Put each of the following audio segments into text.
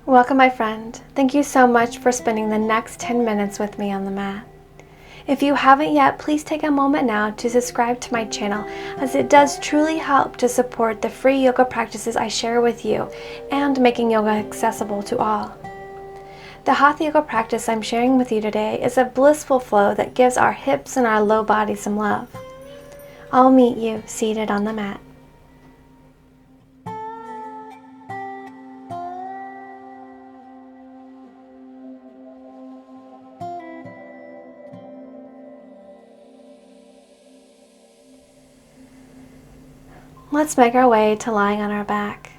Welcome, my friend. Thank you so much for spending the next 10 minutes with me on the mat. If you haven't yet, please take a moment now to subscribe to my channel, as it does truly help to support the free yoga practices I share with you and making yoga accessible to all. The Hatha yoga practice I'm sharing with you today is a blissful flow that gives our hips and our low body some love. I'll meet you seated on the mat. Let's make our way to lying on our back.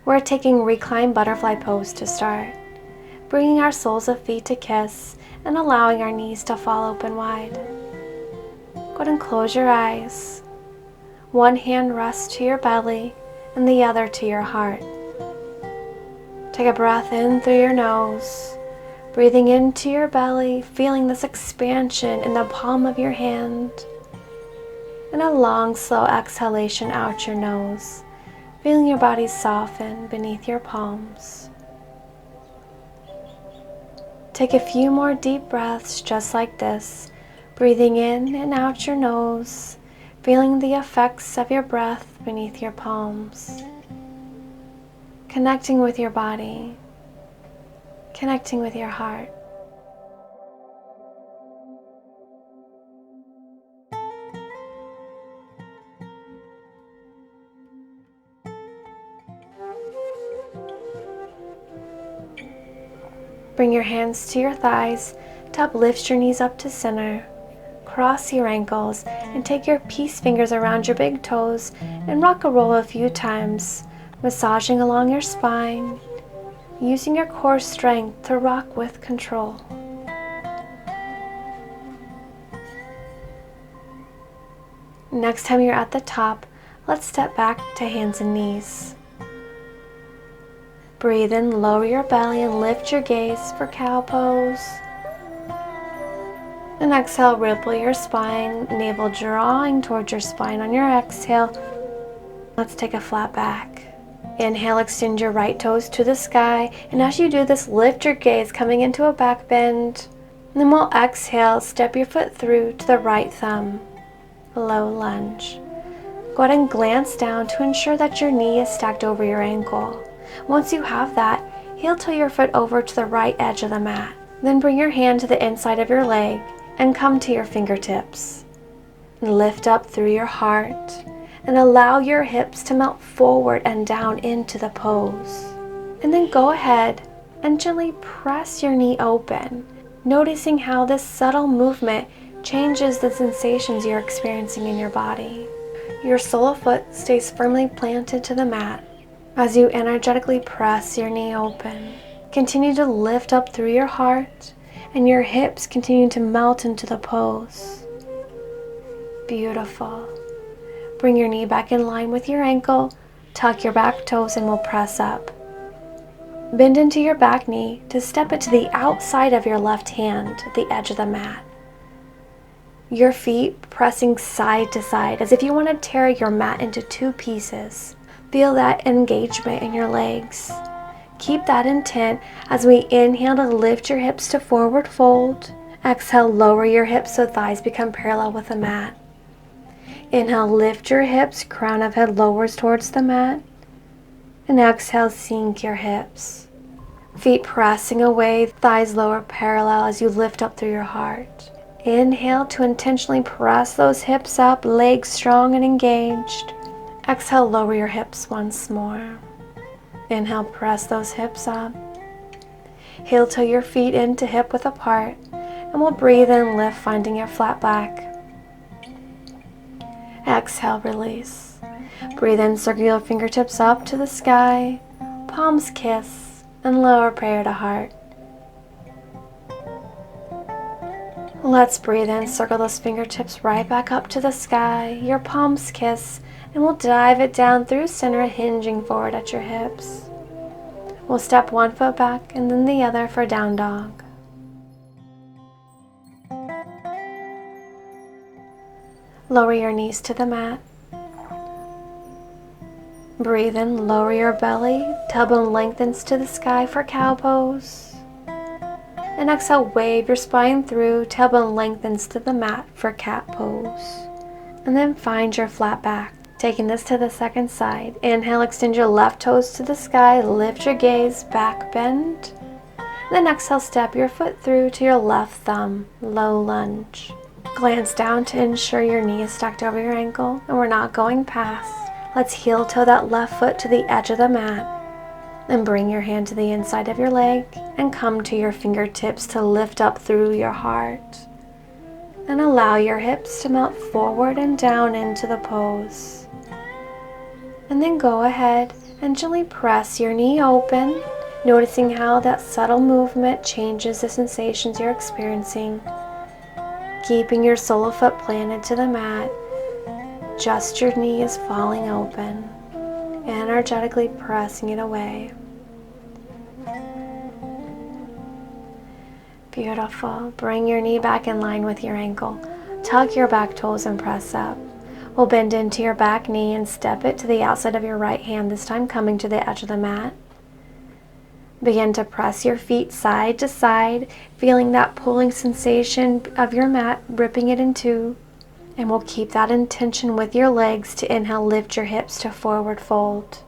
We're taking reclined butterfly pose to start, bringing our soles of feet to kiss and allowing our knees to fall open wide. Go ahead and close your eyes. One hand rests to your belly and the other to your heart. Take a breath in through your nose, breathing into your belly, feeling this expansion in the palm of your hand. And a long, slow exhalation out your nose, feeling your body soften beneath your palms. Take a few more deep breaths just like this, breathing in and out your nose, feeling the effects of your breath beneath your palms. Connecting with your body, connecting with your heart. Bring your hands to your thighs to uplift your knees up to center. Cross your ankles and take your peace fingers around your big toes and rock a roll a few times, massaging along your spine, using your core strength to rock with control. Next time you're at the top, let's step back to hands and knees. Breathe in, lower your belly and lift your gaze for cow pose. And exhale, ripple your spine, navel drawing towards your spine on your exhale. Let's take a flat back. Inhale, extend your right toes to the sky. And as you do this, lift your gaze, coming into a back bend. And then we'll exhale, step your foot through to the right thumb. Low lunge. Go ahead and glance down to ensure that your knee is stacked over your ankle. Once you have that, heel toe your foot over to the right edge of the mat. Then bring your hand to the inside of your leg and come to your fingertips. Lift up through your heart and allow your hips to melt forward and down into the pose. And then go ahead and gently press your knee open, noticing how this subtle movement changes the sensations you're experiencing in your body. Your sole of foot stays firmly planted to the mat as you energetically press your knee open. Continue to lift up through your heart and your hips continue to melt into the pose. Beautiful. Bring your knee back in line with your ankle, tuck your back toes and we'll press up. Bend into your back knee to step it to the outside of your left hand at the edge of the mat. Your feet pressing side to side as if you want to tear your mat into two pieces. Feel that engagement in your legs. Keep that intent as we inhale to lift your hips to forward fold. Exhale, lower your hips so thighs become parallel with the mat. Inhale, lift your hips, crown of head lowers towards the mat. And exhale, sink your hips. Feet pressing away, thighs lower parallel as you lift up through your heart. Inhale to intentionally press those hips up, legs strong and engaged. Exhale, lower your hips once more. Inhale, press those hips up. Heel toe your feet in to hip width apart, and we'll breathe in, lift, finding your flat back. Exhale, release. Breathe in, circle your fingertips up to the sky, palms kiss, and lower prayer to heart. Let's breathe in, circle those fingertips right back up to the sky, your palms kiss, and we'll dive it down through center, hinging forward at your hips. We'll step one foot back and then the other for down dog. Lower your knees to the mat. Breathe in, lower your belly, tailbone lengthens to the sky for cow pose. And exhale, wave your spine through, tailbone lengthens to the mat for cat pose. And then find your flat back. Taking this to the second side. Inhale, extend your left toes to the sky, lift your gaze, back bend. Then exhale, step your foot through to your left thumb, low lunge. Glance down to ensure your knee is stacked over your ankle, and we're not going past. Let's heel toe that left foot to the edge of the mat. Then bring your hand to the inside of your leg and come to your fingertips to lift up through your heart. And allow your hips to melt forward and down into the pose. And then go ahead and gently press your knee open, noticing how that subtle movement changes the sensations you're experiencing. Keeping your sole of foot planted to the mat, just your knee is falling open, energetically pressing it away. Beautiful. Bring your knee back in line with your ankle. Tuck your back toes and press up. We'll bend into your back knee and step it to the outside of your right hand, this time coming to the edge of the mat. Begin to press your feet side to side, feeling that pulling sensation of your mat, ripping it in two. And we'll keep that intention with your legs to inhale, lift your hips to forward fold.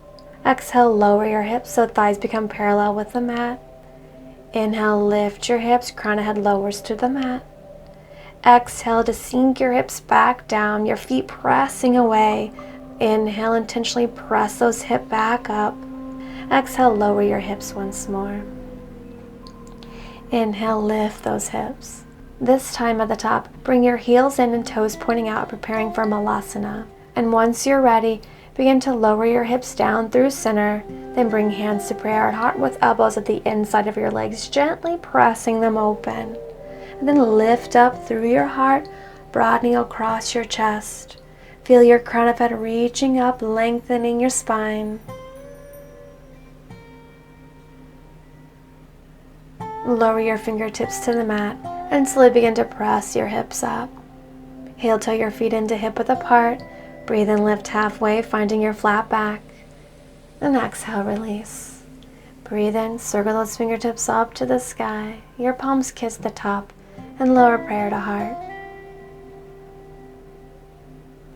Exhale, lower your hips so thighs become parallel with the mat. Inhale, lift your hips, crown of head lowers to the mat. Exhale to sink your hips back down, your feet pressing away. Inhale, intentionally press those hips back up. Exhale, lower your hips once more. Inhale, lift those hips. This time at the top, bring your heels in and toes pointing out, preparing for Malasana. And once you're ready, begin to lower your hips down through center, then bring hands to prayer at heart with elbows at the inside of your legs, gently pressing them open. And then lift up through your heart, broadening across your chest. Feel your crown of head reaching up, lengthening your spine. Lower your fingertips to the mat and slowly begin to press your hips up. Heel toe your feet into hip width apart. Breathe and lift halfway, finding your flat back. And exhale, release. Breathe in, circle those fingertips up to the sky. Your palms kiss the top and lower prayer to heart.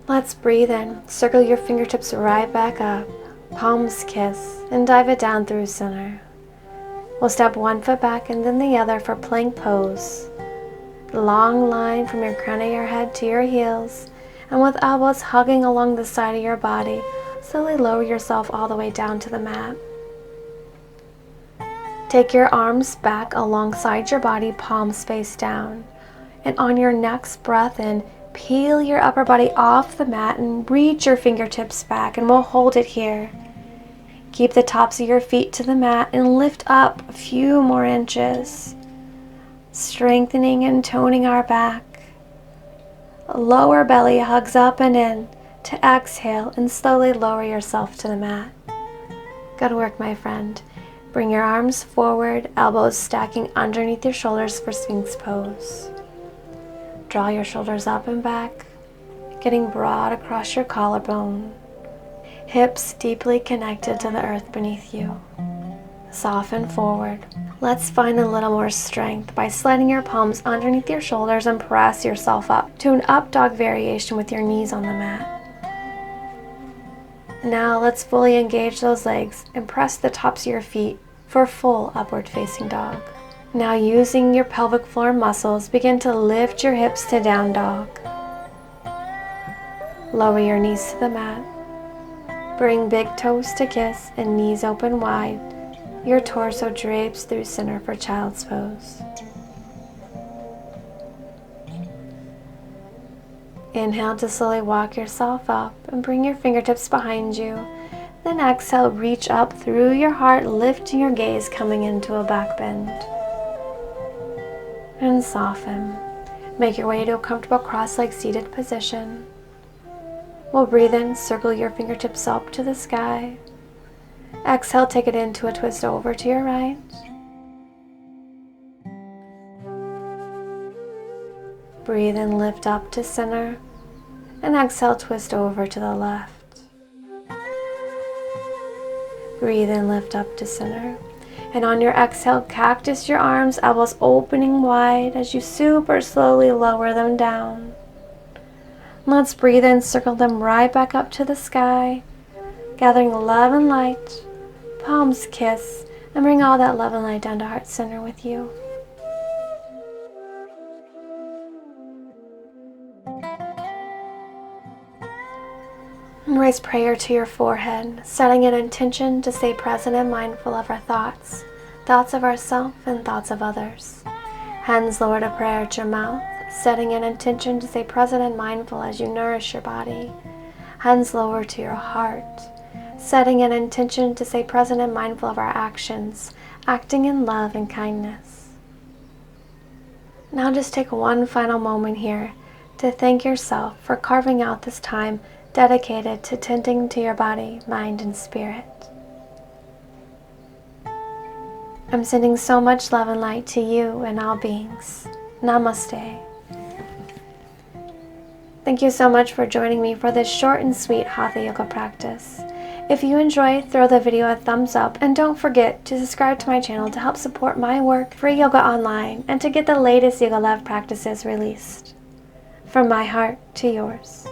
Let's breathe in, circle your fingertips right back up, palms kiss, and dive it down through center. We'll step one foot back and then the other for plank pose. Long line from your crown of your head to your heels, and with elbows hugging along the side of your body, slowly lower yourself all the way down to the mat. Take your arms back alongside your body, palms face down. And on your next breath in, peel your upper body off the mat and reach your fingertips back, and we'll hold it here. Keep the tops of your feet to the mat and lift up a few more inches, strengthening and toning our back. Lower belly hugs up and in to exhale, and slowly lower yourself to the mat. Good work, my friend. Bring your arms forward, elbows stacking underneath your shoulders for Sphinx pose. Draw your shoulders up and back, getting broad across your collarbone. Hips deeply connected to the earth beneath you. Soften forward. Let's find a little more strength by sliding your palms underneath your shoulders and press yourself up to an up dog variation with your knees on the mat. Now let's fully engage those legs and press the tops of your feet for full upward facing dog. Now using your pelvic floor muscles, begin to lift your hips to down dog. Lower your knees to the mat. Bring big toes to kiss and knees open wide. Your torso drapes through center for child's pose. Inhale to slowly walk yourself up and bring your fingertips behind you. Then exhale, reach up through your heart, lifting your gaze, coming into a back bend. And soften. Make your way to a comfortable cross-legged seated position. We'll breathe in, circle your fingertips up to the sky. Exhale, take it into a twist over to your right. Breathe in, lift up to center. And exhale, twist over to the left. Breathe in, lift up to center. And on your exhale, cactus your arms, elbows opening wide as you super slowly lower them down. Let's breathe in, circle them right back up to the sky, gathering love and light, palms kiss, and bring all that love and light down to heart center with you. And raise prayer to your forehead, setting an intention to stay present and mindful of our thoughts of ourselves and thoughts of others. Hands lower to prayer at your mouth, setting an intention to stay present and mindful as you nourish your body. Hands lower to your heart, setting an intention to stay present and mindful of our actions, acting in love and kindness. Now just take one final moment here to thank yourself for carving out this time dedicated to tending to your body, mind, and spirit. I'm sending so much love and light to you and all beings. Namaste. Thank you so much for joining me for this short and sweet Hatha yoga practice. If you enjoyed, throw the video a thumbs up, and don't forget to subscribe to my channel to help support my work, free yoga online, and to get the latest Yoga Love practices released. From my heart to yours.